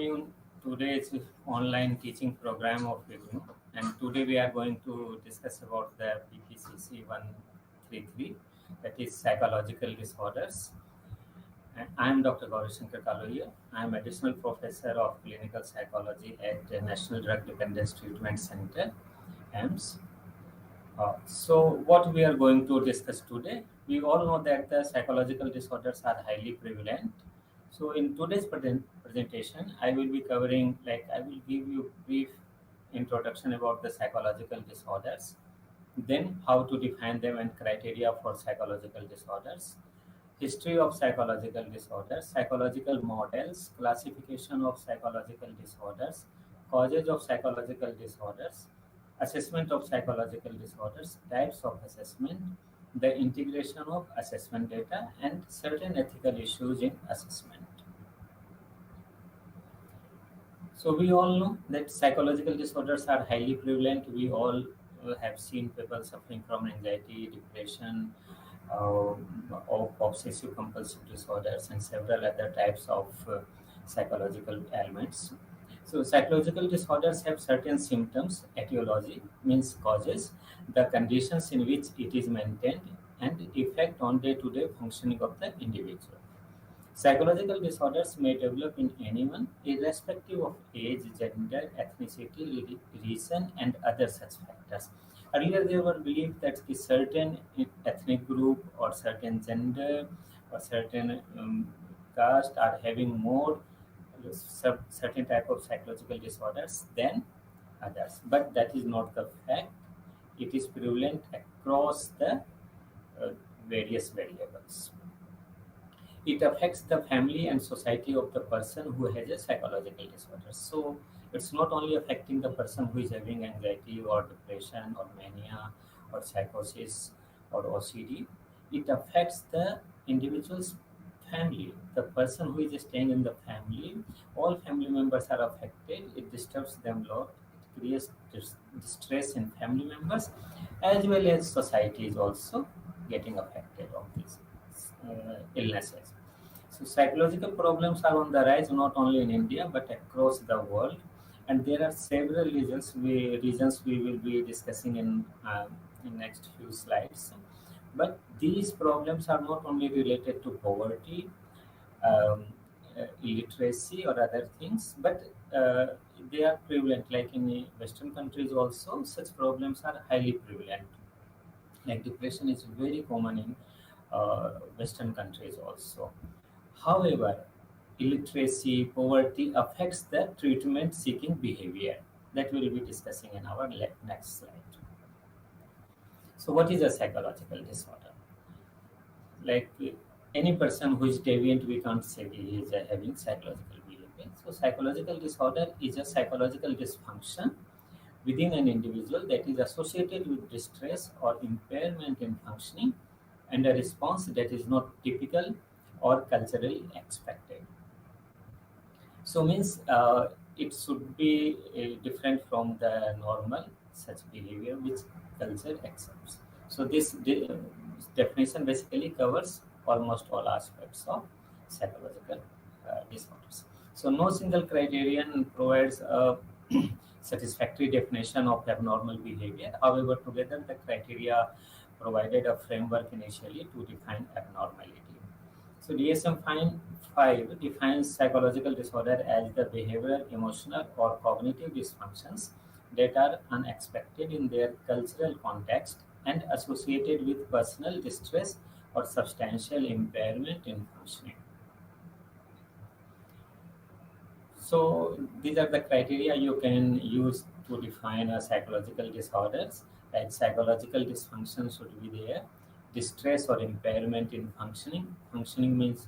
afternoon. Today's online teaching program of IGNU, and today we are going to discuss about the PPCC 133, that is psychological disorders. And I am Dr. Kaloiya. I am additional professor of clinical psychology at the National Drug Dependence Treatment Center, AIMS. So what we are going to discuss today, we all know that the psychological disorders are highly prevalent. So in today's presentation, I will be covering, I will give you brief introduction about the psychological disorders, then how to define them and criteria for psychological disorders, history of psychological disorders, psychological models, classification of psychological disorders, causes of psychological disorders, assessment of psychological disorders, types of assessment, the integration of assessment data, and certain ethical issues in assessment. So we all know that psychological disorders are highly prevalent. We all have seen people suffering from anxiety, depression, of obsessive compulsive disorders, and several other types of psychological ailments. So psychological disorders have certain symptoms, etiology means causes, the conditions in which it is maintained, and effect on day-to-day functioning of the individual. Psychological disorders may develop in anyone, irrespective of age, gender, ethnicity, region, and other such factors. Earlier, they were believed that a certain ethnic group or certain gender or certain caste are having more certain type of psychological disorders than others, but that is not the fact. It is prevalent across the various variables. It affects the family and society of the person who has a psychological disorder. So it's not only affecting the person who is having anxiety or depression or mania or psychosis or OCD. It affects the individual's family, the person who is staying in the family. All family members are affected. It disturbs them a lot. It creates distress in family members, as well as society is also getting affected of these illnesses. So psychological problems are on the rise not only in India but across the world, and there are several reasons we will be discussing in next few slides. But these problems are not only related to poverty, illiteracy, or other things, but they are prevalent. Like in the Western countries, also such problems are highly prevalent. Like depression is very common in Western countries also. However, illiteracy, poverty affects the treatment seeking behavior that we will be discussing in our next slide. So, what is a psychological disorder? Like any person who is deviant, we can't say he is having psychological behavior. So, psychological disorder is a psychological dysfunction within an individual that is associated with distress or impairment in functioning and a response that is not typical or culturally expected. So means it should be different from the normal such behavior which culture accepts. So this definition basically covers almost all aspects of psychological disorders. So no single criterion provides a satisfactory definition of abnormal behavior. However, together the criteria provided a framework initially to define abnormality. So DSM-5 defines psychological disorder as the behavioral, emotional, or cognitive dysfunctions that are unexpected in their cultural context and associated with personal distress or substantial impairment in functioning. So these are the criteria you can use to define a psychological disorders. Like psychological dysfunction should be there. Distress or impairment in functioning. Functioning means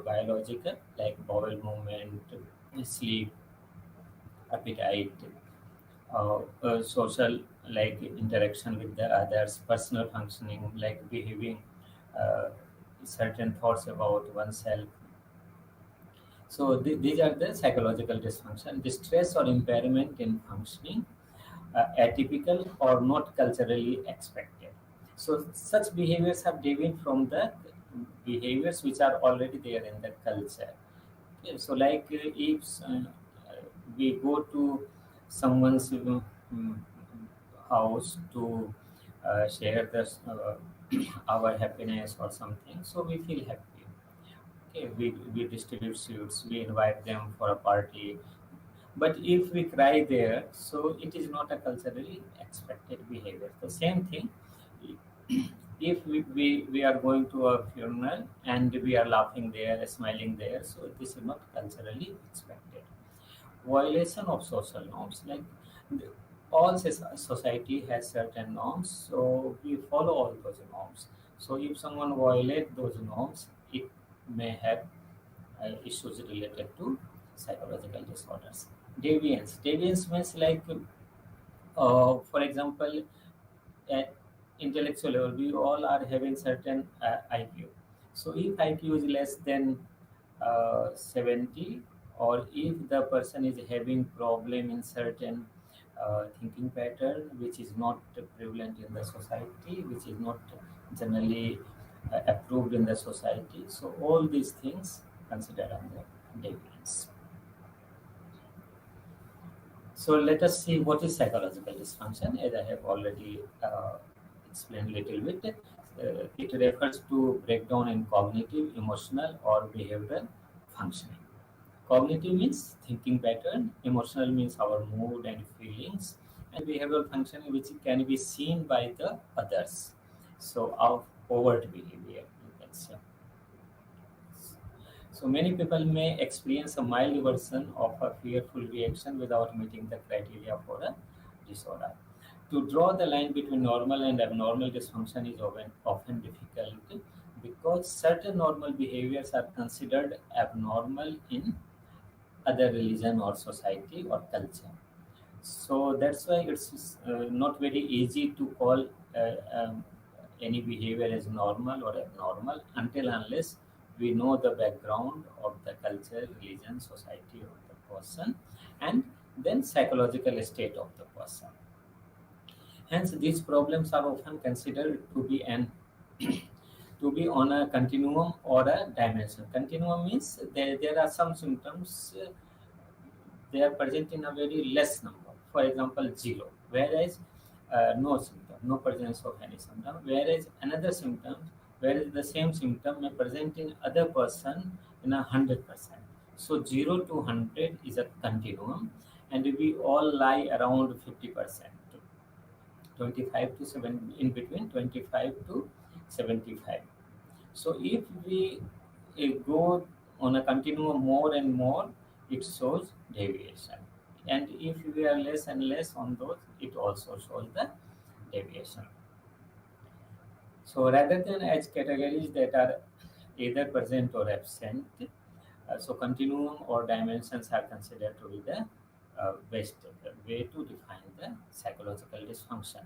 biological, like bowel movement, sleep, appetite, social, like interaction with the others, personal functioning, like behaving certain thoughts about oneself. So these are the psychological dysfunction. Distress or impairment in functioning, atypical or not culturally expected. So such behaviors are deviant from the behaviors which are already there in the culture. Okay, so like if we go to someone's house to share this our happiness or something, so we feel happy. Okay, we distribute sweets, we invite them for a party. But if we cry there, so it is not a culturally expected behavior. The same thing, if we are going to a funeral and we are laughing there, smiling there, so this is not culturally expected. Violation of social norms, like the- all society has certain norms, so we follow all those norms. So if someone violate those norms, it may have issues related to psychological disorders. Deviance means like, for example, at intellectual level, we all are having certain IQ. So if IQ is less than 70, or if the person is having problem in certain thinking pattern, which is not prevalent in the society, which is not generally approved in the society, so all these things considered under deviance. So let us see what is psychological dysfunction. As I have already explained a little bit, it refers to breakdown in cognitive, emotional, or behavioral functioning. Cognitive means thinking pattern, emotional means our mood and feelings, and behavioral functioning, which can be seen by the others. So, of overt behavior, you can say. So many people may experience a mild version of a fearful reaction without meeting the criteria for a disorder. To draw the line between normal and abnormal dysfunction is often difficult because certain normal behaviors are considered abnormal in other religion or society or culture. So that's why it's not very easy to call any behavior as normal or abnormal until unless we know the background of the culture, religion, society of the person, and then psychological state of the person. Hence, these problems are often considered to be an to be on a continuum or a dimension. Continuum means there are some symptoms they are present in a very less number. For example, zero, whereas no symptom, no presence of any symptom. Whereas another symptom, whereas the same symptom may present in other person in 100%. So 0 to 100 is a continuum, and we all lie around 50%. 25 to 7, in between 25 to 75. So if we go on a continuum more and more, it shows deviation. And if we are less and less on those, it also shows the deviation. So rather than as categories that are either present or absent, so continuum or dimensions are considered to be the best way to define the psychological dysfunction.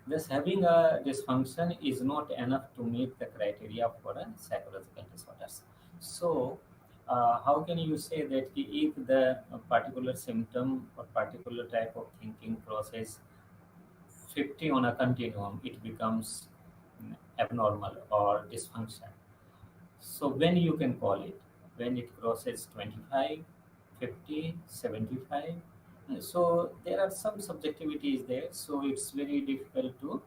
Thus, having a dysfunction is not enough to meet the criteria for a psychological disorders. So, how can you say that if the particular symptom or particular type of thinking crosses 50 on a continuum, it becomes abnormal or dysfunction? So, when you can call it? When it crosses 25, 50, 75. So, there are some subjectivities there. So, it's very difficult to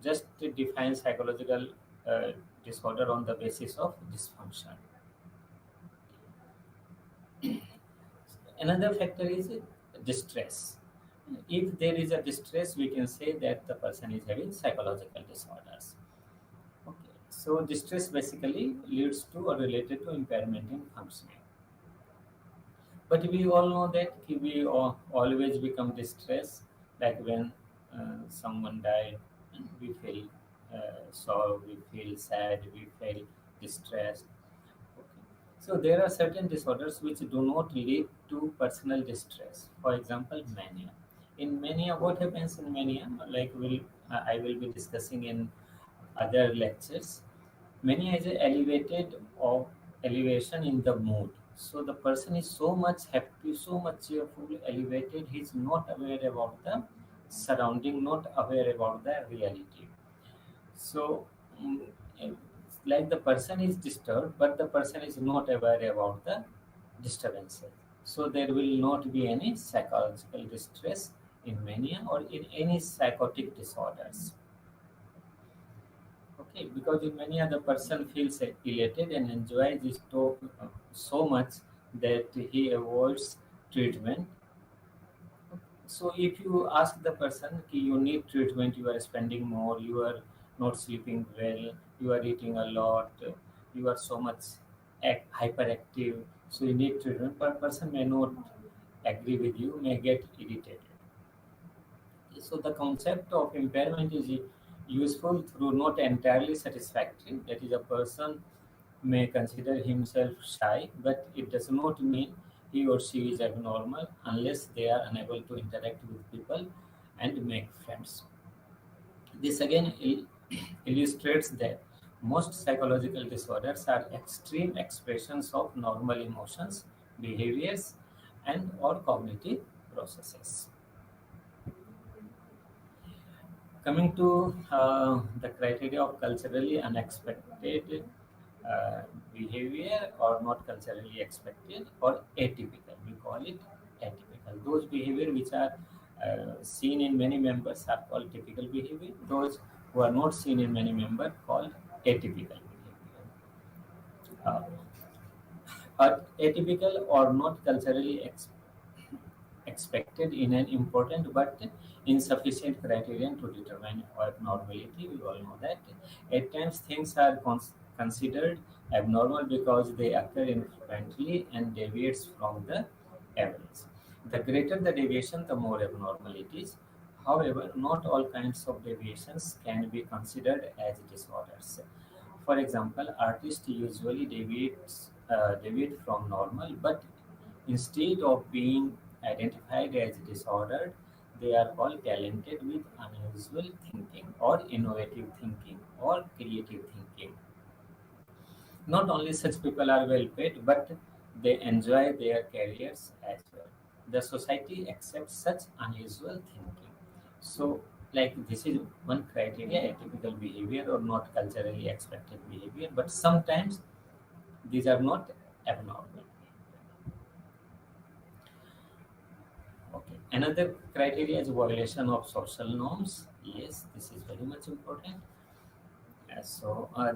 just define psychological disorder on the basis of dysfunction. Another factor is distress. If there is a distress, we can say that the person is having psychological disorders. Okay. So distress basically leads to or related to impairment in functioning. But we all know that we always become distressed, like when someone died, we feel sorrow, we feel sad, we feel distressed. Okay. So there are certain disorders which do not lead to personal distress. For example, mania. In mania, what happens in mania? Like I will be discussing in other lectures. Mania is a elevated or elevation in the mood. So the person is so much happy, so much cheerful, elevated. He is not aware about the surrounding, not aware about the reality. So, like the person is disturbed, but the person is not aware about the disturbances. So there will not be any psychological distress in mania or in any psychotic disorders. Okay, because in mania the person feels elated and enjoys this talk so much that he avoids treatment. So if you ask the person, "Ki you need treatment, you are spending more, you are not sleeping well, you are eating a lot, you are so much hyperactive, so you need treatment," but person may not agree with you, may get irritated. So the concept of impairment is useful through not entirely satisfactory. That is, a person may consider himself shy, but it does not mean he or she is abnormal unless they are unable to interact with people and make friends. This again illustrates that most psychological disorders are extreme expressions of normal emotions, behaviors, and or cognitive processes. Coming to the criteria of culturally unexpected uh, behavior or not culturally expected or atypical, we call it atypical. Those behavior which are seen in many members are called typical behavior. Those who are not seen in many members called atypical behavior. Uh, Atypical or not culturally expected in an important but insufficient criterion to determine abnormality. We all know that at times things are considered abnormal because they occur infrequently and deviates from the average. The greater the deviation, the more abnormal it is. However, not all kinds of deviations can be considered as disorders. For example, artists usually deviate from normal, but instead of being identified as disordered, they are called talented with unusual thinking or innovative thinking or creative thinking. Not only such people are well paid, but they enjoy their careers as well. The society accepts such unusual thinking. So, like this is one criteria, atypical behavior or not culturally expected behavior, but sometimes these are not abnormal. Okay. Another criteria is violation of social norms. Yes, this is very much important.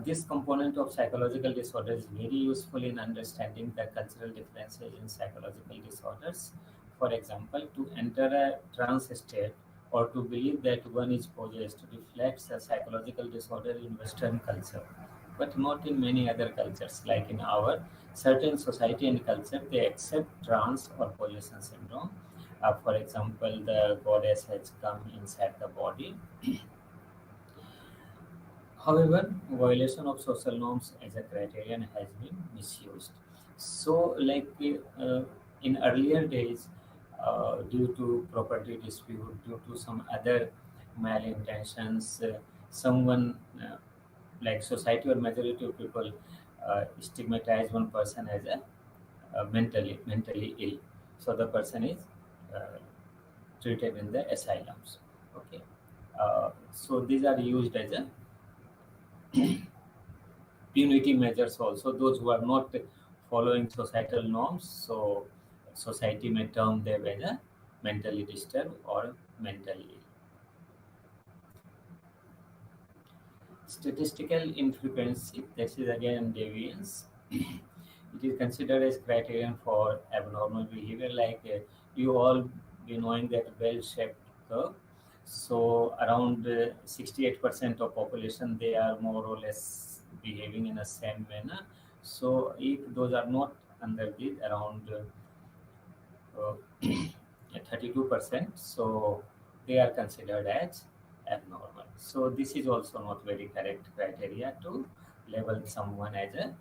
This component of psychological disorder is very useful in understanding the cultural differences in psychological disorders. For example, to enter a trance state or to believe that one is possessed reflects a psychological disorder in Western culture, but not in many other cultures. Like in our certain society and culture, they accept trance or possession syndrome. For example, the goddess has come inside the body. However, violation of social norms as a criterion has been misused. So, in earlier days, due to property dispute, due to some other malintentions, someone like society or majority of people stigmatize one person as a mentally ill. So the person is uh, treated in the asylums. Okay, so these are used as a punitive measures also. Those who are not following societal norms, so society may term them as a mentally disturbed or mentally ill. Statistical infrequency, this is again deviance. It is considered as criterion for abnormal behavior. You all be knowing that bell-shaped curve. So around 68% of population, they are more or less behaving in the same manner. So if those are not under this, around uh, 32%, so they are considered as abnormal. So this is also not very correct criteria to label someone as a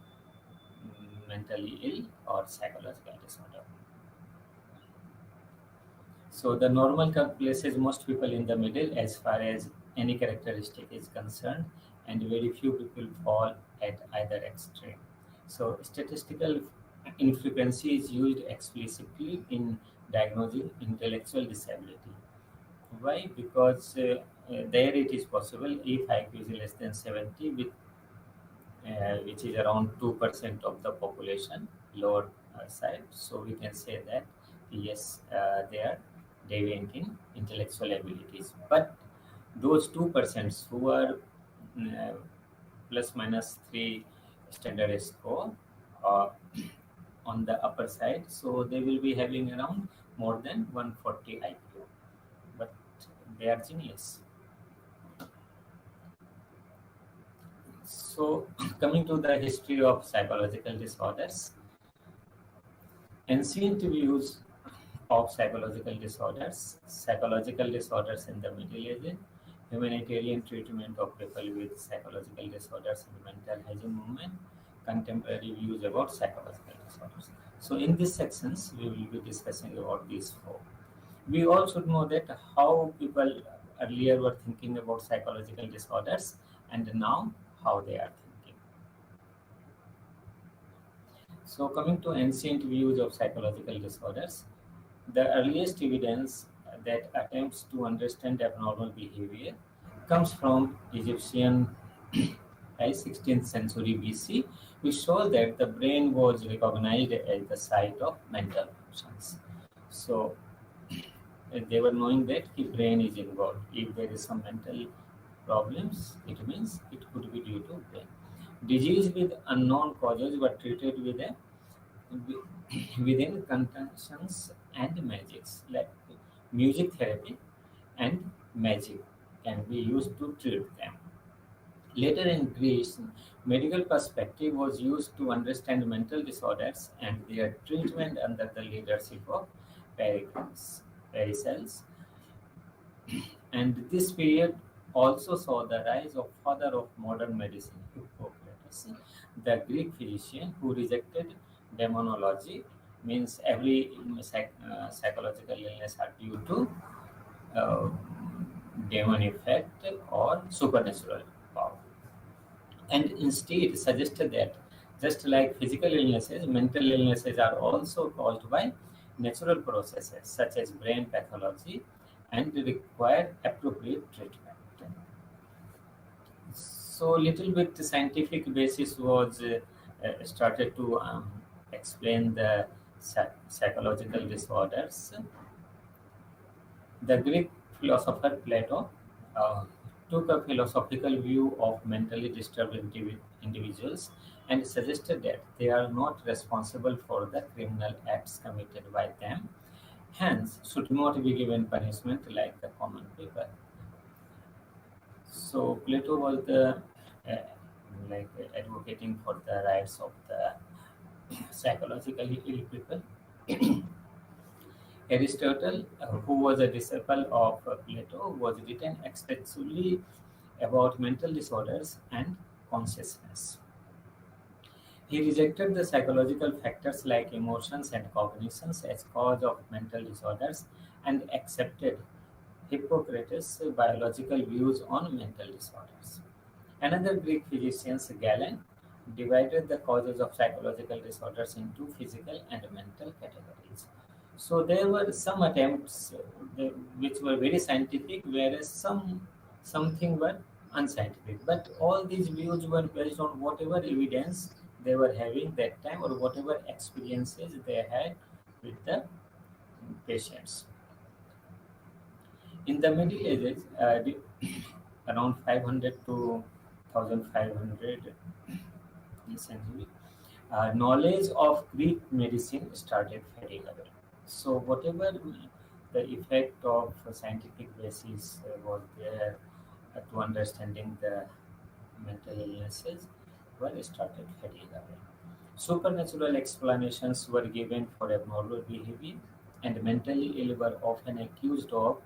mentally ill or psychological disorder. So the normal curve places most people in the middle as far as any characteristic is concerned, and very few people fall at either extreme. So statistical infrequency is used explicitly in diagnosing intellectual disability. Why? Because there it is possible if IQ is less than 70, which is around 2% of the population, lower side. So we can say that yes, they are deviant in intellectual abilities. But those 2% who are uh, plus minus 3 standard score uh, on the upper side, so they will be having around more than 140 IQ. But they are genius. So, coming to the history of psychological disorders, ancient views of psychological disorders in the Middle Ages, humanitarian treatment of people with psychological disorders and mental hygiene movement, contemporary views about psychological disorders. So, in these sections, we will be discussing about these four. We all should know that how people earlier were thinking about psychological disorders and now how they are thinking. So, coming to ancient views of psychological disorders, the earliest evidence that attempts to understand abnormal behavior comes from Egyptian 16th century BC, which shows that the brain was recognized as the site of mental functions. So, they were knowing that the brain is involved. If there is some mental problems, it means it could be due to brain. Disease with unknown causes were treated with a within contentions and magics like music therapy and magic can be used to treat them. Later in Greece, medical perspective was used to understand mental disorders and their treatment under the leadership of Paracelsus. And this period also saw the rise of father of modern medicine, Hippocrates, the Greek physician who rejected demonology, means every psychological illness are due to uh, demon effect or supernatural power, and instead suggested that just like physical illnesses, mental illnesses are also caused by natural processes such as brain pathology and require appropriate treatment. So, little bit scientific basis was started to explain the psychological disorders. The Greek philosopher Plato took a philosophical view of mentally disturbed individuals and suggested that they are not responsible for the criminal acts committed by them, hence should not be given punishment like the common people. So Plato was the uh, advocating for the rights of the psychologically ill people. Aristotle, who was a disciple of Plato, was written extensively about mental disorders and consciousness. He rejected the psychological factors like emotions and cognitions as cause of mental disorders and accepted Hippocrates' biological views on mental disorders. Another Greek physician, Galen, divided the causes of psychological disorders into physical and mental categories. So there were some attempts which were very scientific, whereas something were unscientific. But all these views were based on whatever evidence they were having that time or whatever experiences they had with the patients. In the Middle Ages, around 500 to 1500 century, knowledge of Greek medicine started fading away. So, whatever the effect of a scientific basis was there to understanding the mental illnesses were started fading away. Supernatural explanations were given for abnormal behavior, and mentally ill were often accused of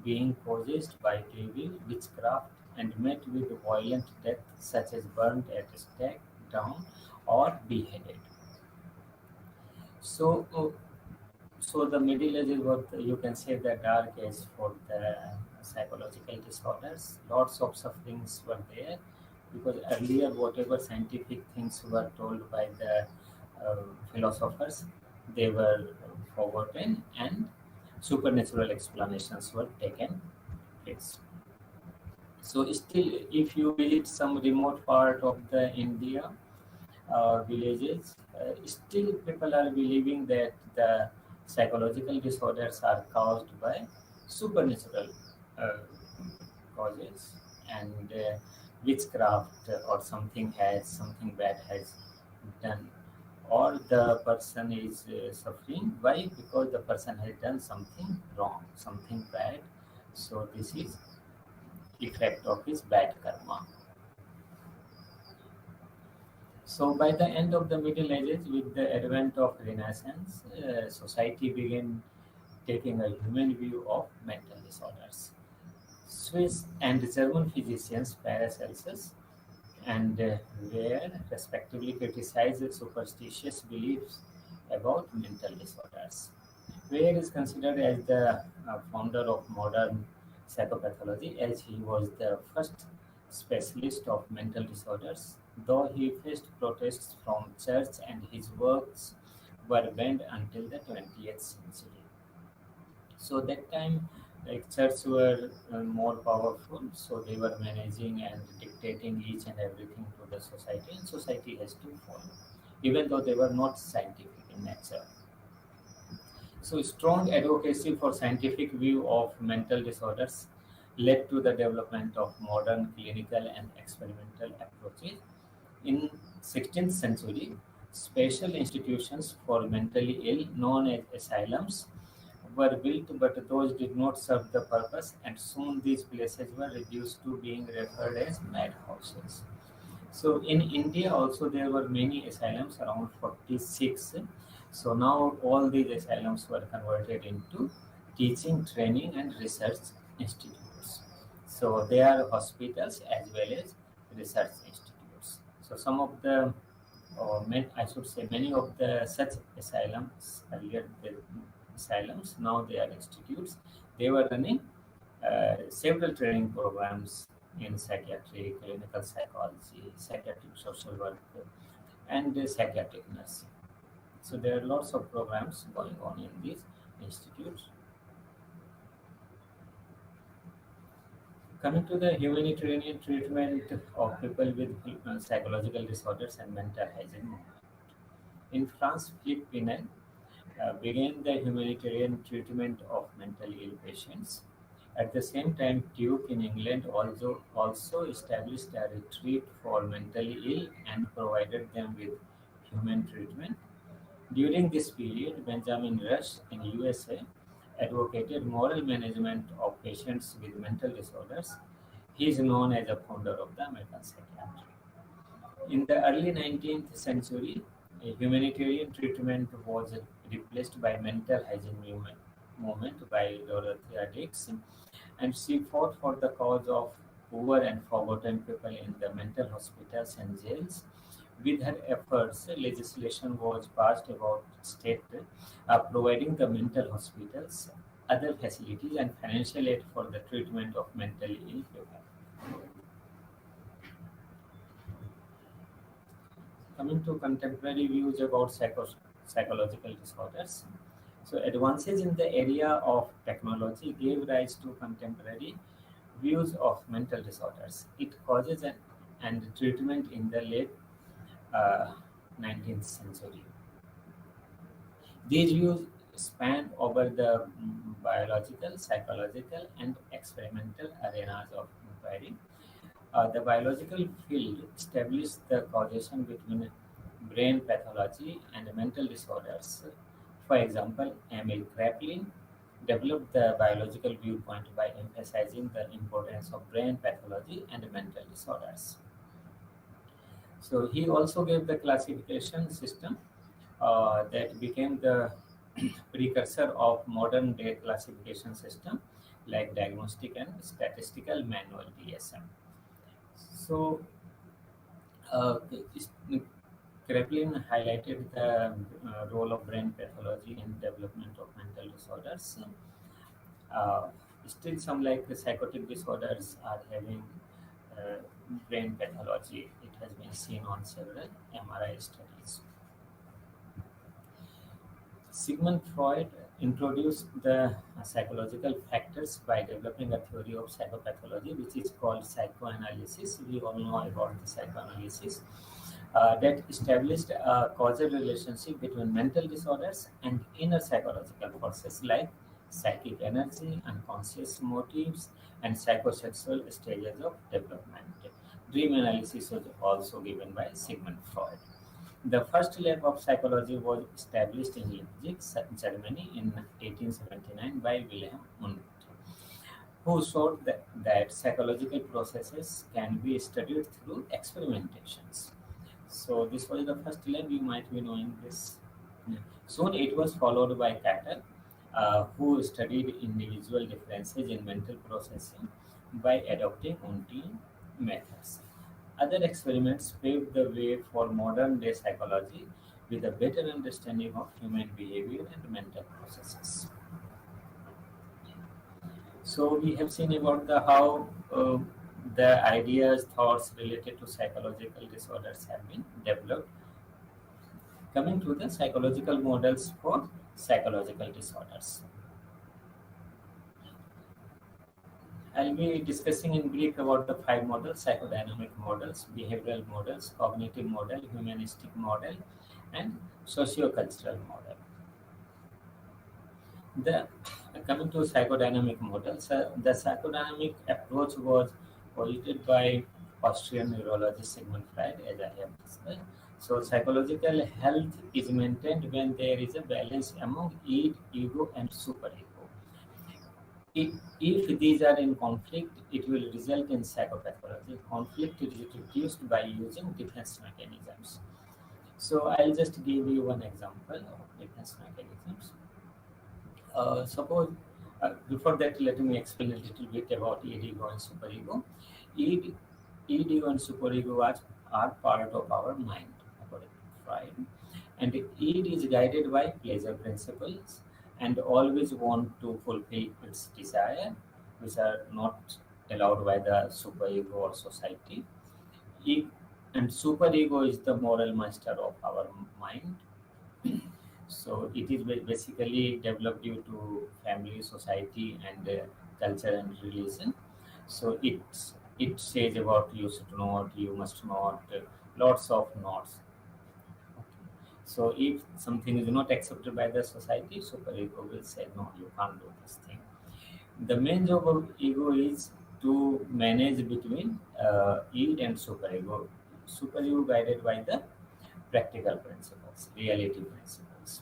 being possessed by devil, witchcraft, and met with violent death, such as burned at the stake, down, or beheaded. So, so the Middle Ages was you can say the dark age for the psychological disorders. Lots of sufferings were there because earlier whatever scientific things were told by the philosophers, they were forgotten and supernatural explanations were taken place. So still, if you visit some remote part of the India, villages, still people are believing that the psychological disorders are caused by supernatural uh, causes, and witchcraft or something bad has done, or the person is suffering. Why? Because the person has done something wrong, something bad. So this is effect of his bad karma. So by the end of the Middle Ages, with the advent of Renaissance, society began taking a human view of mental disorders. Swiss and German physicians Paracelsus and Ware respectively criticized the superstitious beliefs about mental disorders. Ware is considered as the founder of modern psychopathology, as he was the first specialist of mental disorders, though he faced protests from church and his works were banned until the 20th century. So that time, like church were more powerful, so they were managing and dictating each and everything to the society, and society has to follow, even though they were not scientific in nature. So strong advocacy for scientific view of mental disorders led to the development of modern clinical and experimental approaches. In 16th century, special institutions for mentally ill, known as asylums, were built, but those did not serve the purpose, and soon these places were reduced to being referred as madhouses. So in India also there were many asylums, around 46. So now all these asylums were converted into teaching, training and research institutes. So they are hospitals as well as research institutes. So some of the, or I should say many of the such asylums, earlier the asylums, now they are institutes. They were running several training programs in psychiatry, clinical psychology, psychiatric social work, and psychiatric nursing. So there are lots of programs going on in these institutes. Coming to the humanitarian treatment of people with psychological disorders and mental hygiene. In France, Philippe Pinel began the humanitarian treatment of mentally ill patients. At the same time, Duke in England also established a retreat for mentally ill and provided them with human treatment. During this period, Benjamin Rush in USA advocated moral management of patients with mental disorders. He is known as a founder of the American psychiatry. In the early 19th century, a humanitarian treatment was replaced by mental hygiene movement by Dorothea Dix, and she fought for the cause of poor and forgotten people in the mental hospitals and jails. With her efforts, legislation was passed about state providing the mental hospitals other facilities and financial aid for the treatment of mentally ill people. Coming to contemporary views about psychological disorders. So advances in the area of technology gave rise to contemporary views of mental disorders. It causes and treatment in the late uh, 19th century. These views span over the biological, psychological, and experimental arenas of inquiry. The biological field established the causation between brain pathology and mental disorders. For example, Emil Kraepelin developed the biological viewpoint by emphasizing the importance of brain pathology and mental disorders. So he also gave the classification system that became the precursor of modern day classification system like diagnostic and statistical manual DSM. So is- Kraepelin highlighted the role of brain pathology in development of mental disorders. Uh, Still, some like the psychotic disorders are having uh, brain pathology. It has been seen on several MRI studies. Sigmund Freud introduced the psychological factors by developing a theory of psychopathology, which is called psychoanalysis. We all know about the psychoanalysis. that established a causal relationship between mental disorders and inner psychological forces like psychic energy, unconscious motives, and psychosexual stages of development. Dream analysis was also given by Sigmund Freud. The first lab of psychology was established in Leipzig, Germany in 1879 by Wilhelm Wundt, who showed that psychological processes can be studied through experimentations. So this was the first lab. You might be knowing this. Yeah. Soon it was followed by Catter, who studied individual differences in mental processing by adopting Wundtian methods. Other experiments paved the way for modern day psychology with a better understanding of human behavior and mental processes. So we have seen about the how the ideas, thoughts related to psychological disorders have been developed. Coming to the psychological models for psychological disorders. I'll be discussing in brief about the five models: psychodynamic models, behavioral models, cognitive model, humanistic model, and socio-cultural model. The coming to psychodynamic models, the psychodynamic approach was posited by Austrian neurologist Sigmund Freud, as I have discussed. So, psychological health is maintained when there is a balance among id, ego, and superego. If these are in conflict, it will result in psychopathology. Conflict is reduced by using defense mechanisms. So, I'll just give you one example of defense mechanisms. Suppose before that, let me explain a little bit about id-ego and superego. Id, id-ego and superego are part of our mind, according to Freud, and id is guided by pleasure principles and always want to fulfill its desire, which are not allowed by the superego or society. E- and superego is the moral master of our mind. So it is basically developed due to family, society, and culture and religion. So it says about you should not, you must not, lots of nots. Okay. So if something is not accepted by the society, super ego will say no, you can't do this thing. The main job of ego is to manage between id and super ego. Super ego guided by the practical principles, reality principles.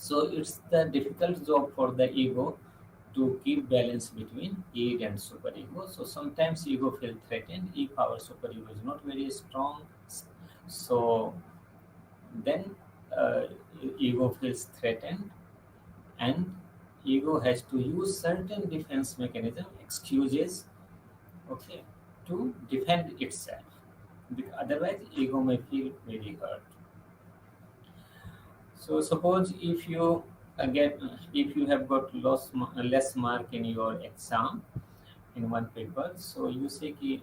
So it's the difficult job for the ego to keep balance between id and superego. So sometimes ego feels threatened if our superego is not very strong. So then uh, ego feels threatened, and ego has to use certain defense mechanism, excuses, okay, to defend itself. Otherwise, ego may feel very hurt. So suppose if you have got less mark in your exam in one paper, so you say ki,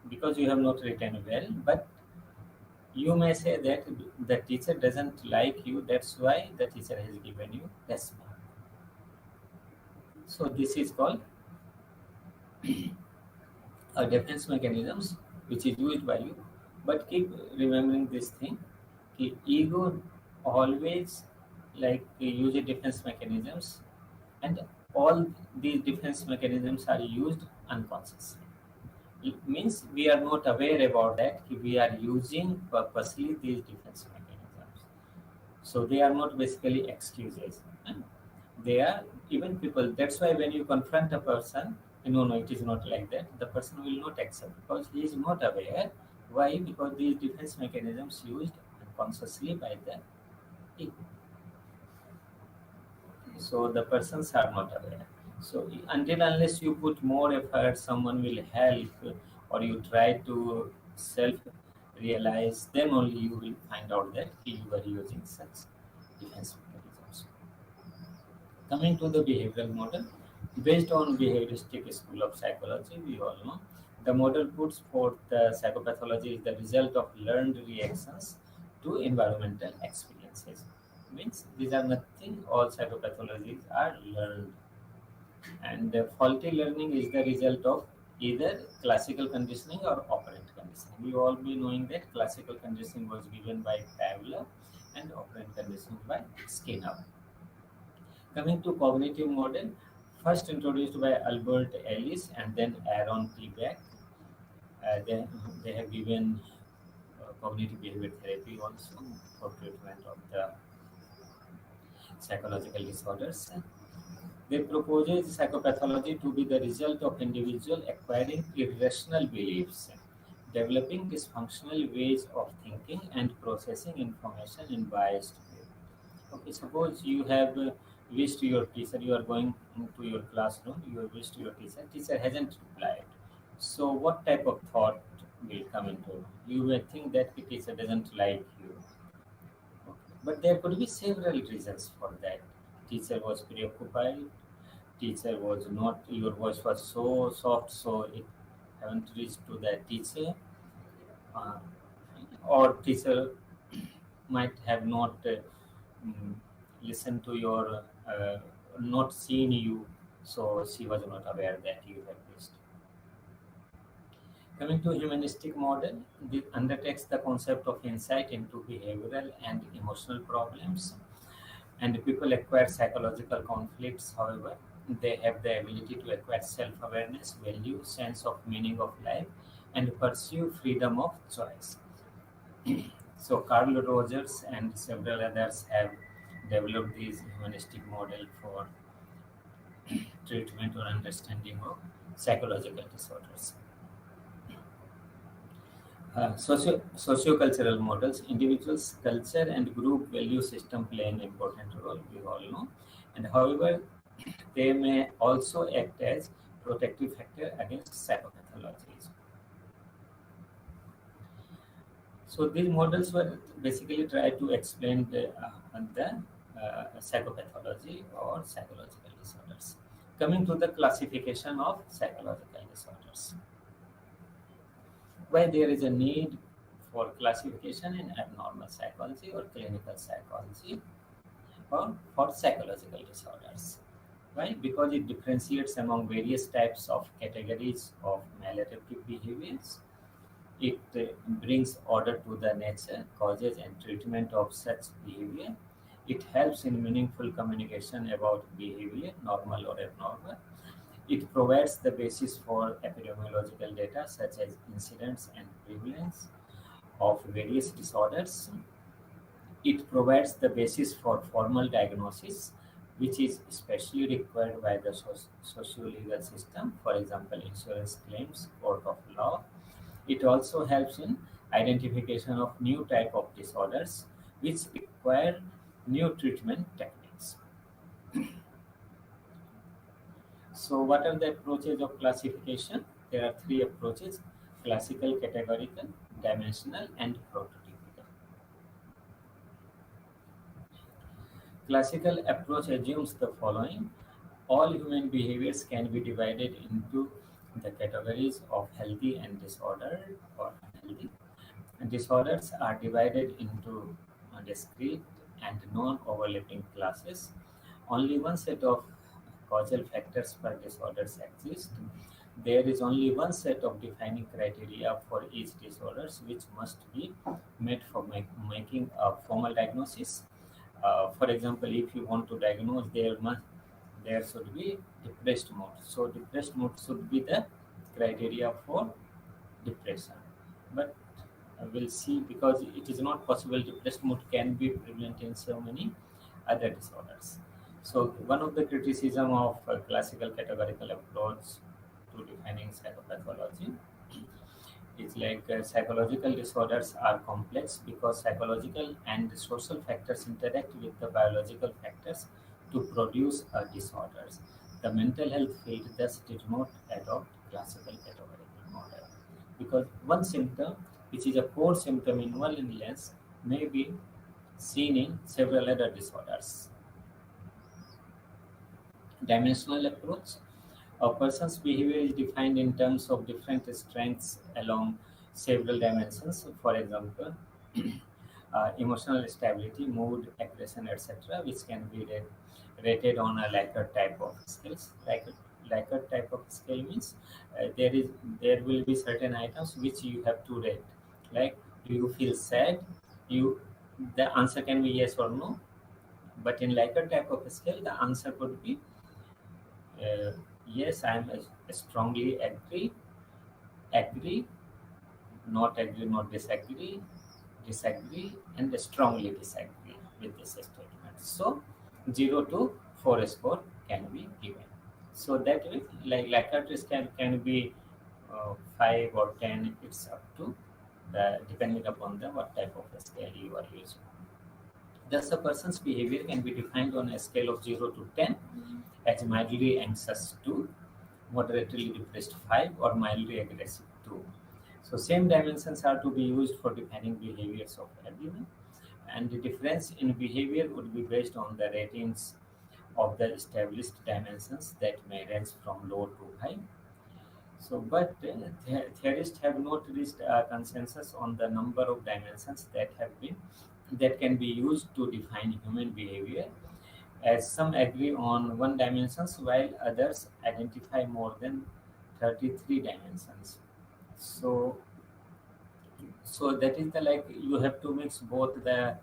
because you have not written well, but you may say that the teacher doesn't like you. That's why the teacher has given you less mark. So this is called a defense mechanisms which is used by you. But keep remembering this thing: ki ego always like use defense mechanisms, and all these defense mechanisms are used unconsciously. It means we are not aware about that we are using purposely these defense mechanisms. So they are not basically excuses. They are even people. That's why when you confront a person, no, no, it is not like that. The person will not accept because he is not aware. Why? Because these defense mechanisms used unconsciously by the ego. So the persons are not aware. So until unless you put more effort, someone will help, or you try to self realize, then only you will find out that you are using such defense mechanisms. Coming to the behavioral model, based on behavioristic school of psychology, we all know the model puts forth the psychopathology is the result of learned reactions to environmental experiences. Means these are nothing, all psychopathologies are learned, and faulty learning is the result of either classical conditioning or operant conditioning. We all be knowing that classical conditioning was given by Pavlov and operant conditioning by Skinner. Coming to cognitive model, first introduced by Albert Ellis and then Aaron T. Beck. They have given cognitive behavior therapy also for treatment of the psychological disorders. They proposes psychopathology to be the result of individual acquiring irrational beliefs, developing dysfunctional ways of thinking and processing information in biased way. Okay, suppose you have wished your teacher, you are going into your classroom, you have wished your teacher, teacher hasn't replied. So what type of thought will come into? You may think that the teacher doesn't like you. Okay. But there could be several reasons for that. Teacher was preoccupied, teacher was not, your voice was so soft, so it haven't reached to the teacher, uh, or teacher might have not mm, listened to your, not seen you, so she was not aware that you have missed. Coming to humanistic model, this undertakes the concept of insight into behavioral and emotional problems, and people acquire psychological conflicts. However, they have the ability to acquire self-awareness, value, sense of meaning of life, and pursue freedom of choice. So Carl Rogers and several others have developed this humanistic model for treatment or understanding of psychological disorders. Sociocultural models, individuals, culture, and group value system play an important role, we all know. And however, they may also act as protective factor against psychopathologies. So these models were basically tried to explain the psychopathology or psychological disorders. Coming to the classification of psychological disorders, why there is a need for classification in abnormal psychology or clinical psychology or for psychological disorders. Why? Because it differentiates among various types of categories of maladaptive behaviors. It brings order to the nature, causes, and treatment of such behavior. It helps in meaningful communication about behavior, normal or abnormal. It provides the basis for epidemiological data such as incidence and prevalence of various disorders. It provides the basis for formal diagnosis, which is especially required by the socio-legal system, for example, insurance claims, court of law. It also helps in identification of new type of disorders which require new treatment techniques. So what are the approaches of classification? There are three approaches: classical, categorical, dimensional, and prototypical. Classical approach assumes the following: all human behaviors can be divided into the categories of healthy and disordered or unhealthy. And disorders are divided into discrete and non-overlapping classes. Only one set of causal factors per disorders exist. There is only one set of defining criteria for each disorders which must be met for making a formal diagnosis. For example, if you want to diagnose, there should be depressed mode. So depressed mode should be the criteria for depression. But we'll see, because it is not possible depressed mood can be prevalent in so many other disorders. So one of the criticism of classical categorical approach to defining psychopathology is like psychological disorders are complex because psychological and social factors interact with the biological factors to produce disorders. The mental health field thus did not adopt classical categorical model because one symptom, which is a core symptom in one illness, may be seen in several other disorders. Dimensional approach. A person's behavior is defined in terms of different strengths along several dimensions. For example, emotional stability, mood, aggression, etc., which can be rated on a Likert type of scales. Likert type of scale means there will be certain items which you have to rate. Like, do you feel sad? You The answer can be yes or no. But in Likert type of scale, the answer could be uh, yes, I am strongly agree, not agree, not disagree, disagree, and strongly disagree with this statement. So 0 to 4 score can be given. So that way, like Likert can be 5 or 10. It's up to the depending upon the what type of scale you are using. Thus, a person's behavior can be defined on a scale of 0 to 10 as mildly anxious 2, moderately depressed 5, or mildly aggressive 2. So, same dimensions are to be used for defining behaviors of everyone, and the difference in behavior would be based on the ratings of the established dimensions that may range from low to high. So, but theorists have not reached a consensus on the number of dimensions that can be used to define human behavior, as some agree on one dimensions while others identify more than 33 dimensions. So, so that is the like you have to mix both the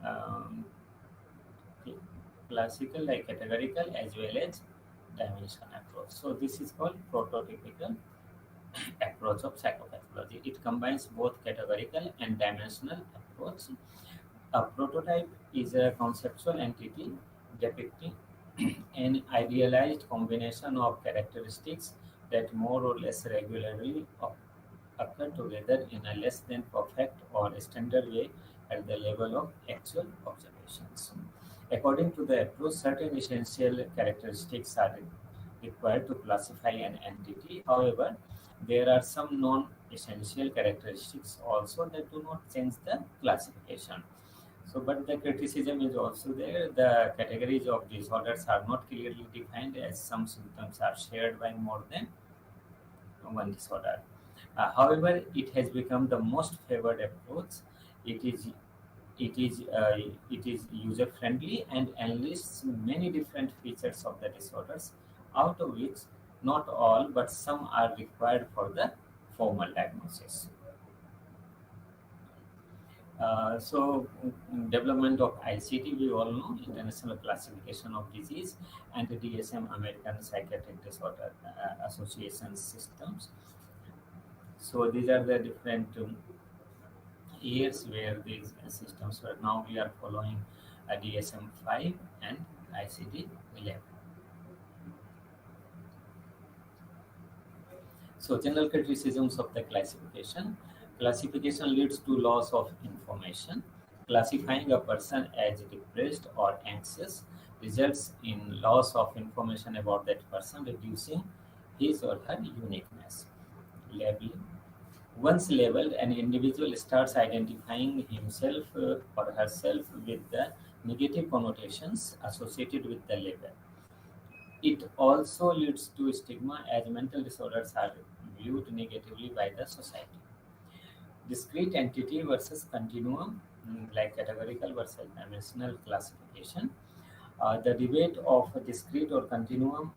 um, cl- classical like categorical as well as dimension approach. So this is called prototypical approach of psychopathology. It combines both categorical and dimensional approach. A prototype is a conceptual entity depicting an idealized combination of characteristics that more or less regularly occur together in a less than perfect or standard way at the level of actual observations. According to the approach, certain essential characteristics are required to classify an entity. However, there are some non-essential characteristics also that do not change the classification. So, but the criticism is also there. The categories of disorders are not clearly defined, as some symptoms are shared by more than one disorder. However, it has become the most favored approach. It is it is it is user friendly and enlists many different features of the disorders, out of which not all but some are required for the formal diagnosis. Development of ICD, we all know, International Classification of Disease, and the DSM, American Psychiatric Disorder Association systems. So these are the different years where these systems were. Now we are following DSM 5 and ICD 11. So general criticisms of the classification. Classification leads to loss of information. Classifying a person as depressed or anxious results in loss of information about that person, reducing his or her uniqueness. Labeling. Once labeled, an individual starts identifying himself or herself with the negative connotations associated with the label. It also leads to stigma, as mental disorders are viewed negatively by the society. Discrete entity versus continuum, like categorical versus dimensional classification. The debate of discrete or continuum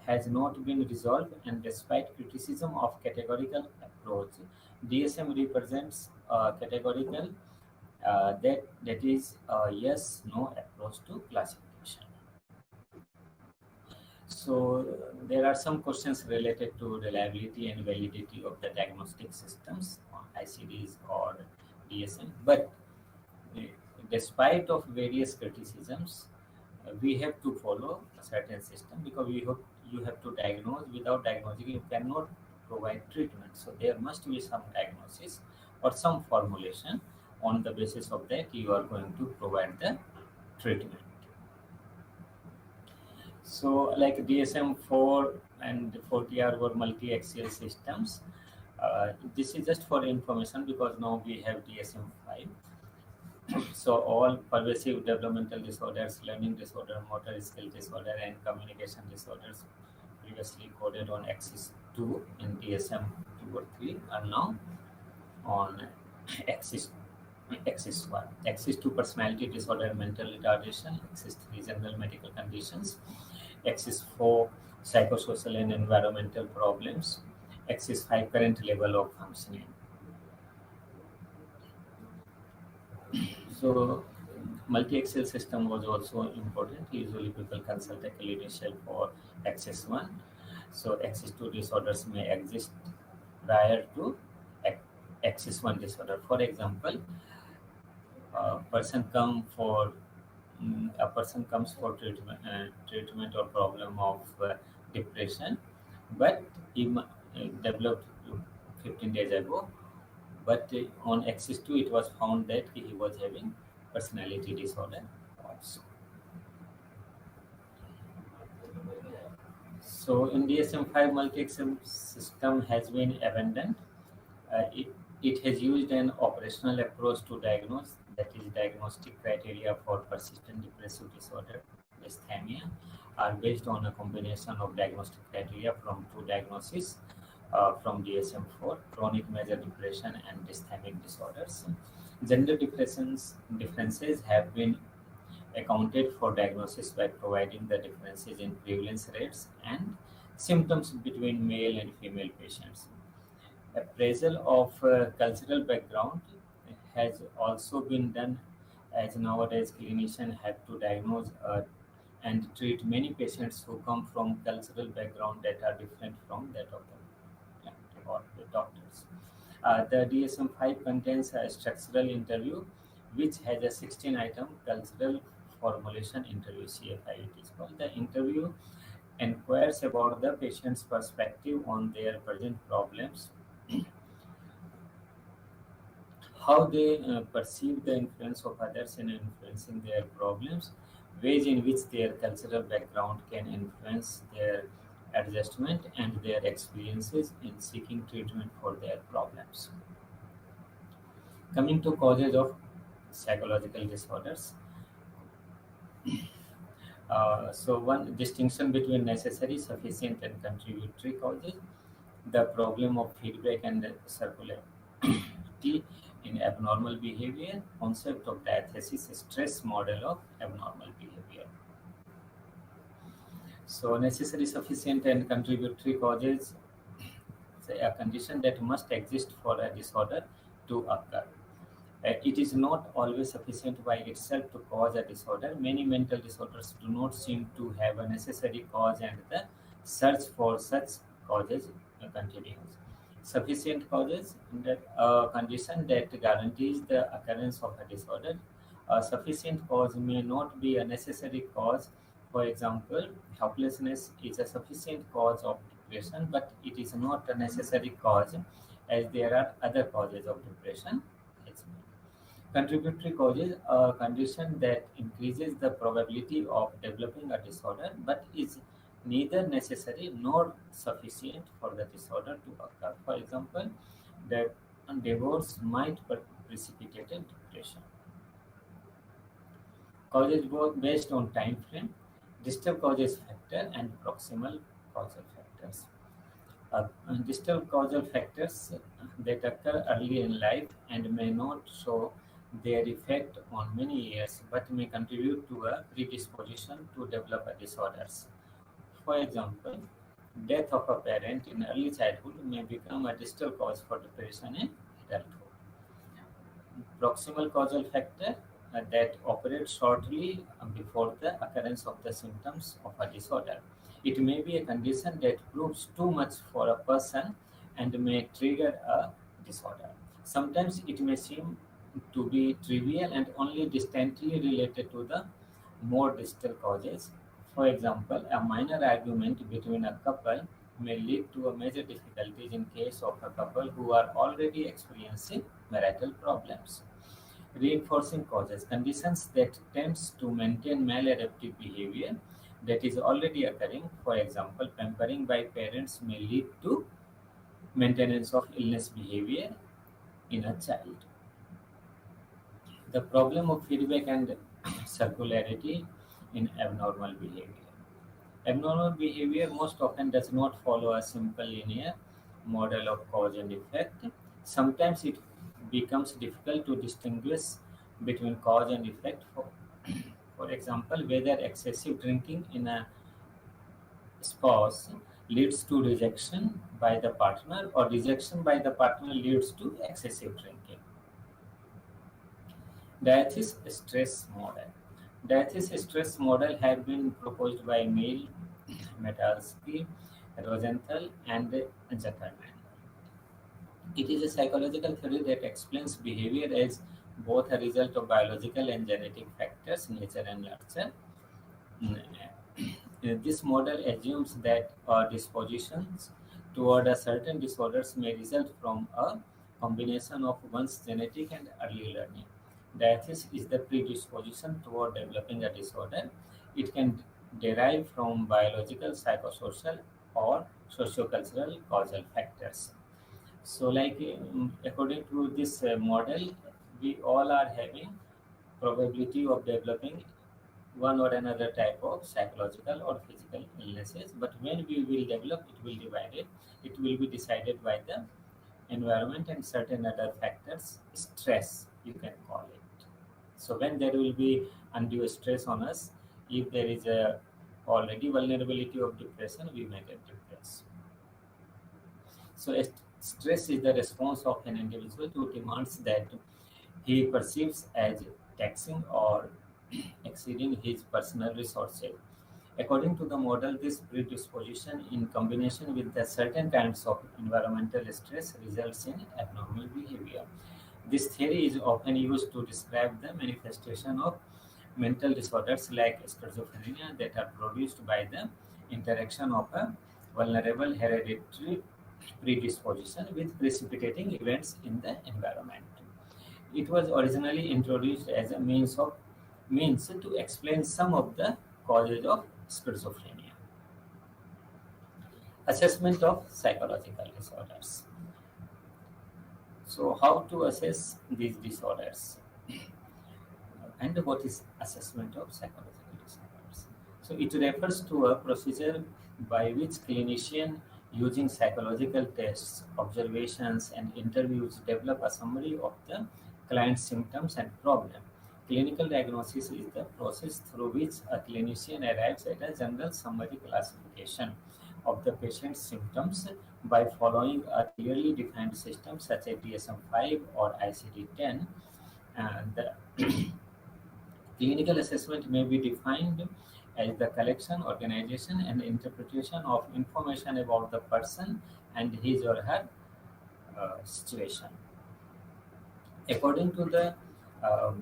has not been resolved, and despite criticism of categorical approach, DSM represents a categorical that is a yes/no approach to classification. So there are some questions related to reliability and validity of the diagnostic systems, ICDs or DSM. But uh, despite of various criticisms, we have to follow a certain system because you have to diagnose. Without diagnosing, you cannot provide treatment. So there must be some diagnosis or some formulation. On the basis of that, you are going to provide the treatment. So, like DSM-4 and 4TR were multi-axial systems. This is just for information because now we have DSM-5. So, all pervasive developmental disorders, learning disorder, motor skill disorder, and communication disorders previously coded on axis 2 in DSM 2 or 3 are now on axis axis 1. Axis 2, personality disorder, mental retardation. Axis 3, general medical conditions. Axis 4, psychosocial and environmental problems, axis 5 current level of functioning. So multi-axial system was also important. Usually people consult a clinician for axis 1. So axis 2 disorders may exist prior to ac- axis 1 disorder. For example, a person come for a person comes for treatment or problem of depression, but developed 15 days ago. But on axis 2, it was found that he was having personality disorder also. So in DSM-5, multi-axis system has been abandoned. It has used an operational approach to diagnose, that is, diagnostic criteria for persistent depressive disorder, dysthymia, are based on a combination of diagnostic criteria from two diagnoses from DSM-4, chronic major depression and dysthymic disorders. Gender differences have been accounted for diagnosis by providing the differences in prevalence rates and symptoms between male and female patients. Appraisal of cultural background has also been done, as nowadays clinicians have to diagnose and treat many patients who come from cultural background that are different from that of the or the doctors. The DSM-5 contains a structural interview which has a 16-item cultural formulation interview, CFI it is called. The interview inquires about the patient's perspective on their present problems, how they perceive the influence of others in influencing their problems, ways in which their cultural background can influence their adjustment, and their experiences in seeking treatment for their problems. Coming to causes of psychological disorders. So one distinction between necessary, sufficient, and contributory causes. The problem of feedback and circularity in abnormal behavior, concept of diathesis, stress model of abnormal behavior. So necessary, sufficient, and contributory causes, say, a condition that must exist for a disorder to occur. It is not always sufficient by itself to cause a disorder. Many mental disorders do not seem to have a necessary cause, and the search for such causes continues. Sufficient causes, that a condition that guarantees the occurrence of a disorder. A sufficient cause may not be a necessary cause. For example, helplessness is a sufficient cause of depression, but it is not a necessary cause, as there are other causes of depression as well. Contributory causes, a condition that increases the probability of developing a disorder but is neither necessary nor sufficient for the disorder to occur. For example, that divorce might precipitate depression. Causes both based on time frame, distal causes factor, and proximal causal factors. Distal causal factors that occur early in life and may not show their effect on many years but may contribute to a predisposition to develop a disorders. For example, death of a parent in early childhood may become a distal cause for depression in adulthood. Proximal causal factor that operates shortly before the occurrence of the symptoms of a disorder. It may be a condition that proves too much for a person and may trigger a disorder. Sometimes it may seem to be trivial and only distantly related to the more distal causes. For example, a minor argument between a couple may lead to a major difficulties in case of a couple who are already experiencing marital problems. Reinforcing causes, conditions that tends to maintain maladaptive behavior that is already occurring. For example, pampering by parents may lead to maintenance of illness behavior in a child. The problem of feedback and circularity in abnormal behavior. Abnormal behavior most often does not follow a simple linear model of cause and effect. Sometimes it becomes difficult to distinguish between cause and effect. For example, whether excessive drinking in a spouse leads to rejection by the partner, or rejection by the partner leads to excessive drinking. Diathys stress model. Diathys stress model have been proposed by Mill, Metalsky, Rosenthal, and Zuckerman. It is a psychological theory that explains behavior as both a result of biological and genetic factors, nature and nurture. Mm, This model assumes that our dispositions toward a certain disorders may result from a combination of one's genetic and early learning. Diathesis is the predisposition toward developing a disorder. It can derive from biological, psychosocial, or sociocultural causal factors. So, like according to this model, we all are having probability of developing one or another type of psychological or physical illnesses. But when we will develop, it will divide it. It will be decided by the environment and certain other factors. Stress, you can call it. So when there will be undue stress on us, if there is a already vulnerability of depression, we may get depressed. So stress is the response of an individual to demands that he perceives as taxing or exceeding his personal resources. According to the model, this predisposition in combination with the certain kinds of environmental stress results in abnormal behavior. This theory is often used to describe the manifestation of mental disorders like schizophrenia that are produced by the interaction of a vulnerable hereditary predisposition with precipitating events in the environment. It was originally introduced as a means to explain some of the causes of schizophrenia. Assessment of psychological disorders. So, how to assess these disorders? And what is assessment of psychological disorders? So it refers to a procedure by which clinician using psychological tests, observations, and interviews develop a summary of the client's symptoms and problem. Clinical diagnosis is the process through which a clinician arrives at a general summary classification of the patient's symptoms by following a clearly defined system such as DSM-5 or ICD-10. And the clinical assessment may be defined as the collection, organization, and interpretation of information about the person and his or her situation. According to the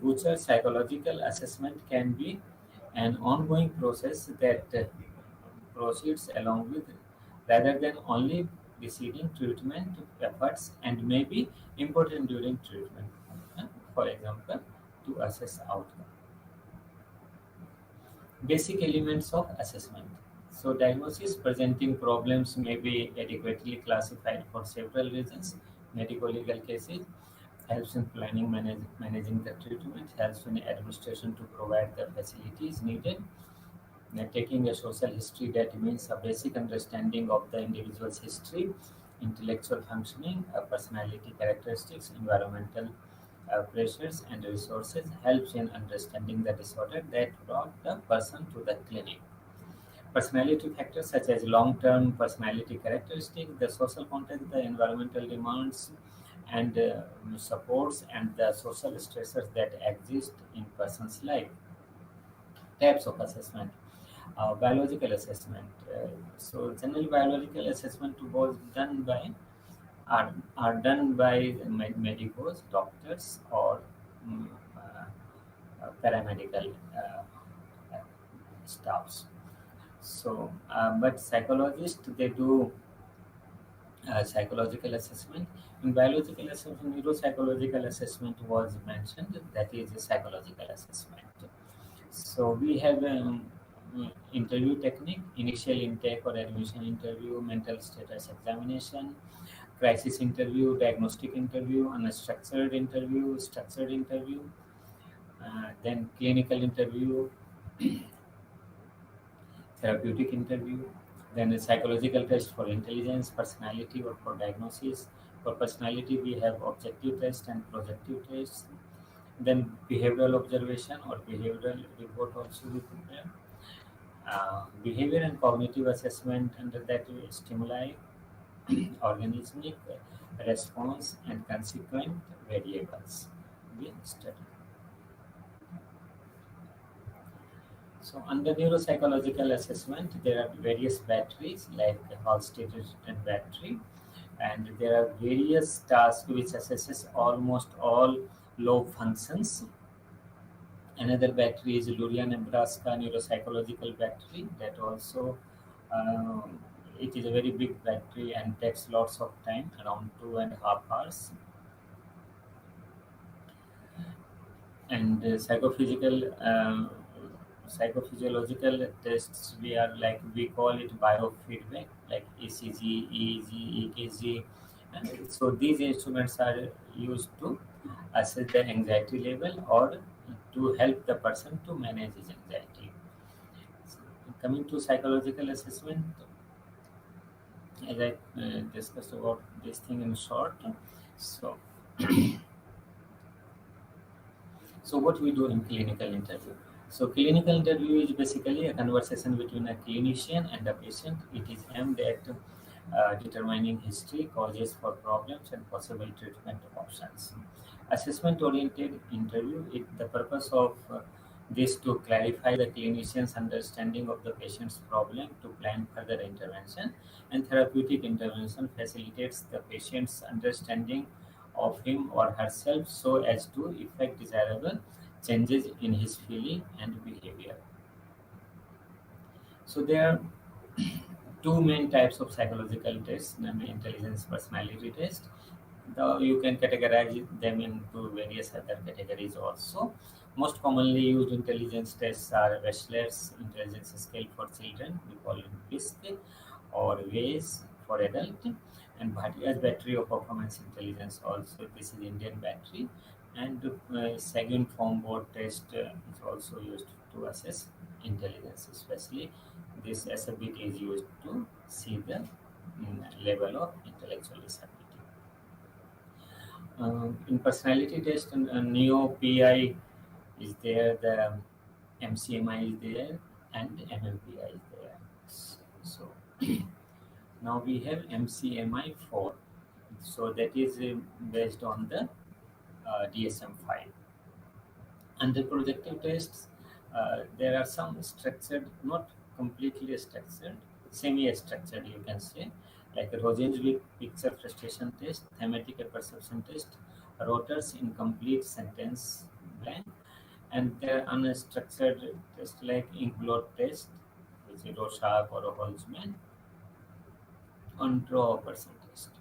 Butcher, psychological assessment can be an ongoing process that proceeds along with rather than only preceding treatment efforts and may be important during treatment. For example, to assess outcome. Basic elements of assessment. So, diagnosis presenting problems may be adequately classified for several reasons. Medical legal cases helps in planning, managing the treatment, helps in administration to provide the facilities needed. Taking a social history that means a basic understanding of the individual's history, intellectual functioning, personality characteristics, environmental pressures and resources helps in understanding the disorder that brought the person to the clinic. Personality factors such as long-term personality characteristics, the social context, the environmental demands and supports, and the social stressors that exist in person's life. Types of assessment. Biological assessment. So general biological assessment was done by are done by medicos, doctors, or mm, paramedical staffs. So, but psychologists they do psychological assessment. In biological assessment, neuropsychological assessment was mentioned. That is a psychological assessment. So we have interview technique, initial intake or admission interview, mental status examination, crisis interview, diagnostic interview, unstructured interview, structured interview, then clinical interview, therapeutic interview, then a psychological test for intelligence, personality, or for diagnosis. For personality, we have objective test and projective tests. Then behavioral observation or behavioral report also we prepare. Behavior and cognitive assessment under that stimuli, organismic response, and consequent variables we study. So, under neuropsychological assessment, there are various batteries like Hall-State battery, and there are various tasks which assesses almost all lobe functions. Another battery is Luria, Nebraska neuropsychological battery that also it is a very big battery and takes lots of time, around 2.5 hours. And psychophysiological tests we are like we call it biofeedback like ECG, EEG, EKG. And so these instruments are used to assess the anxiety level or to help the person to manage his anxiety. So, coming to psychological assessment, as I discussed about this thing in short. So, so what we do in clinical interview? So clinical interview is basically a conversation between a clinician and a patient. It is aimed at determining history, causes for problems, and possible treatment options. Assessment-oriented interview. The purpose of this to clarify the clinician's understanding of the patient's problem to plan further intervention, and therapeutic intervention facilitates the patient's understanding of him or herself so as to effect desirable changes in his feeling and behavior. So there are two main types of psychological tests, namely intelligence personality test. Though you can categorize them into various other categories also. Most commonly used intelligence tests are Wechsler's intelligence scale for children, we call it BISC, or WAIS for adult, and Bhatia's battery of performance intelligence also. This is Indian battery, and Sagan form board test is also used to assess intelligence, especially this SFBT is used to see the level of intellectual disability. In personality test, Neo PI is there, the MCMI is there, and MMPI is there. So now we have MCMI 4. So that is based on the DSM-5. Under projective tests, there are some structured, not completely structured, semi-structured, you can say, like Rogensvik picture frustration test, thematic perception test, Rotter's incomplete sentence blank, and there are unstructured tests like inkblot test, which is Rorschach or Holzman, on draw person test.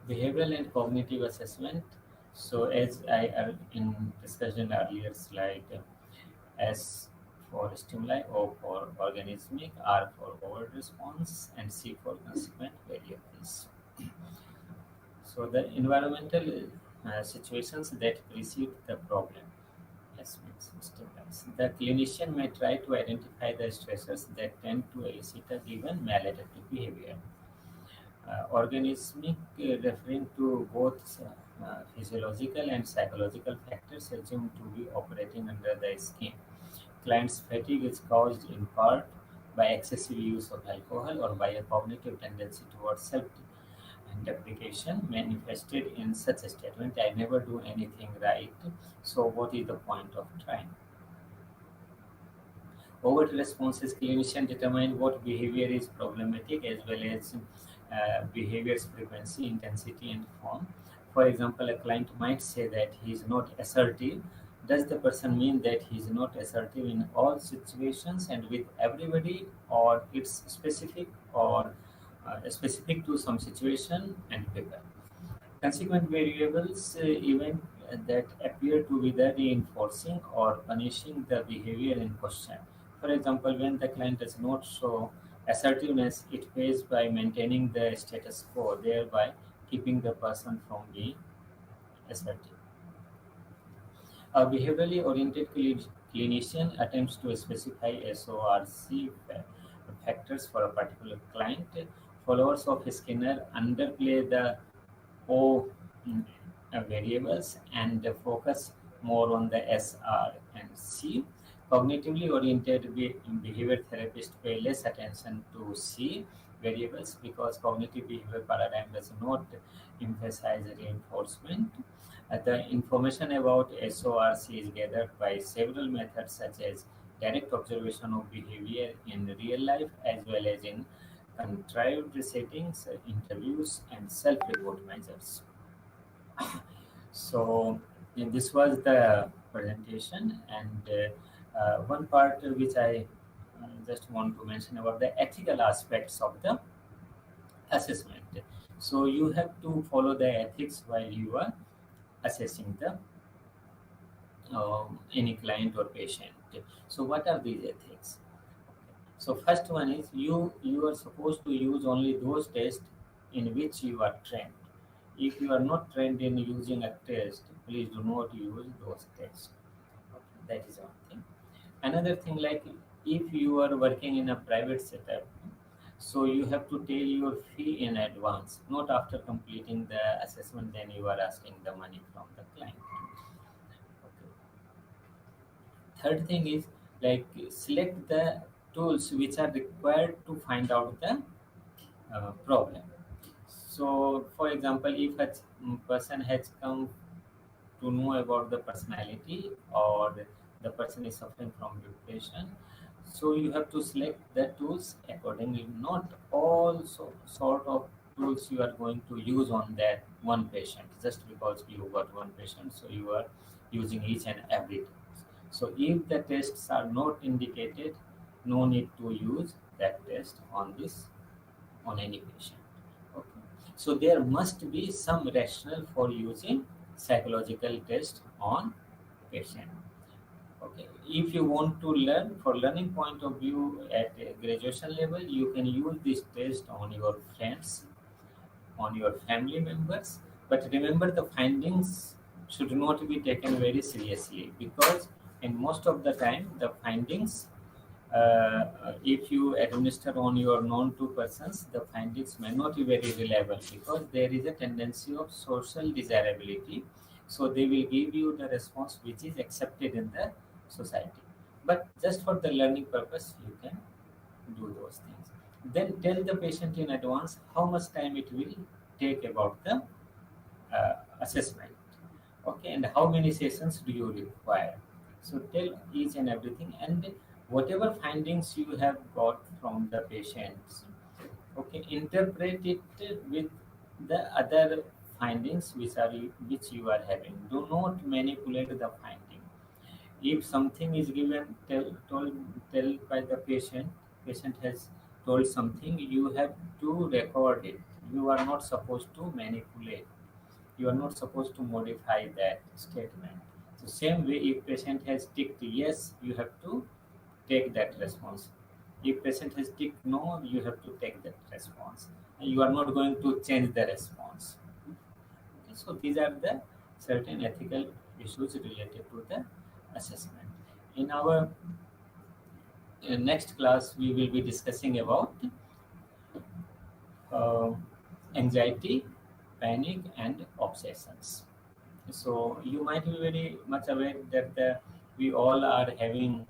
Behavioral and cognitive assessment. So as I in discussion earlier slide, S for stimuli, O for organismic, R for overt response, and C for consequent variables. So the environmental situations that precede the problem. S means stimulus. The clinician may try to identify the stressors that tend to elicit a given maladaptive behavior. Organismic, referring to both physiological and psychological factors assumed to be operating under the skin. Client's fatigue is caused in part by excessive use of alcohol or by a cognitive tendency towards self deprecation manifested in such a statement: I never do anything right, so what is the point of trying? Overt responses, clinician determine what behavior is problematic as well as behavior's frequency, intensity, and form. For example, a client might say that he is not assertive. Does the person mean that he is not assertive in all situations and with everybody, or it's specific or specific to some situation and people? Consequent variables, event that appear to be the reinforcing or punishing the behavior in question. For example, when the client does not show assertiveness, it pays by maintaining the status quo, thereby keeping the person from being assertive. A behaviorally oriented clinician attempts to specify SORC factors for a particular client. Followers of Skinner underplay the O variables and focus more on the S, R, and C. Cognitively oriented behavior therapists pay less attention to C variables because cognitive behavior paradigm does not emphasize reinforcement. The information about SORC is gathered by several methods such as direct observation of behavior in real life as well as in contrived settings, interviews, and self-report measures. So this was the presentation, and one part which I just want to mention about the ethical aspects of the assessment. So you have to follow the ethics while you are assessing the any client or patient. So what are these ethics? So first one is you are supposed to use only those tests in which you are trained. If you are not trained in using a test, please do not use those tests. Okay, that is one thing. Another thing, like if you are working in a private setup, so you have to tell your fee in advance, not after completing the assessment, then you are asking the money from the client. Okay. Third thing is like select the tools which are required to find out the problem. So, for example, if a person has come to know about the personality or the person is suffering from depression, so you have to select the tools accordingly. Not all sort of tools you are going to use on that one patient just because you got one patient, so you are using each and every tool. So if the tests are not indicated, no need to use that test on this on any patient. Okay. So there must be some rationale for using psychological test on patient. Okay. If you want to learn for learning point of view at a graduation level, you can use this test on your friends, on your family members. But remember, the findings should not be taken very seriously because in most of the time the findings if you administer on your known two persons, the findings may not be very reliable because there is a tendency of social desirability. So they will give you the response which is accepted in the society. But just for the learning purpose, you can do those things. Then tell the patient in advance how much time it will take about the assessment. Okay, and how many sessions do you require? So tell each and everything, and whatever findings you have got from the patients, okay, interpret it with the other findings which you are having. Do not manipulate the finding. If something is given tell by the patient has told something, you have to record it. You are not supposed to manipulate, you are not supposed to modify that statement. So same way, if patient has ticked yes, you have to take that response. If patient has ticked no, you have to take that response. And you are not going to change the response. Okay, so these are the certain ethical issues related to the assessment. In our next class, we will be discussing about uh, anxiety, panic, and obsessions. So you might be very much aware that we all are having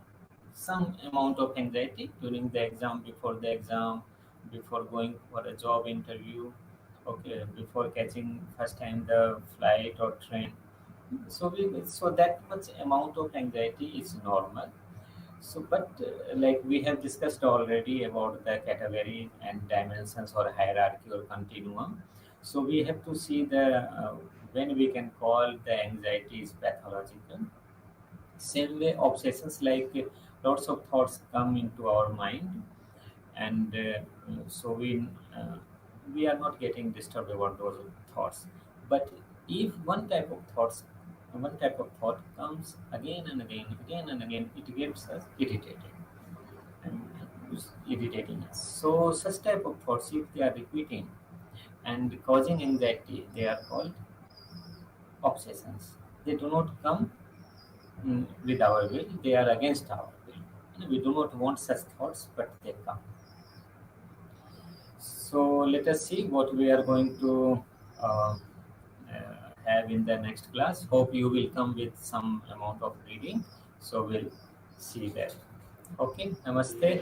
some amount of anxiety during the exam, before the exam, before going for a job interview, okay, before catching first time the flight or train. So that much amount of anxiety is normal. So, but like we have discussed already about the category and dimensions or hierarchy or continuum. So we have to see the when we can call the anxiety is pathological. Same way, obsessions, like lots of thoughts come into our mind, and so we are not getting disturbed about those thoughts. But if one type of thought comes again and again, it gets us irritated and is irritating us. So such type of thoughts, if they are repeating and causing anxiety, they are called obsessions. They do not come with our will, they are against our will. And we do not want such thoughts, but they come. So let us see what we are going to have in the next class. Hope you will come with some amount of reading. So we'll see that. Okay, namaste.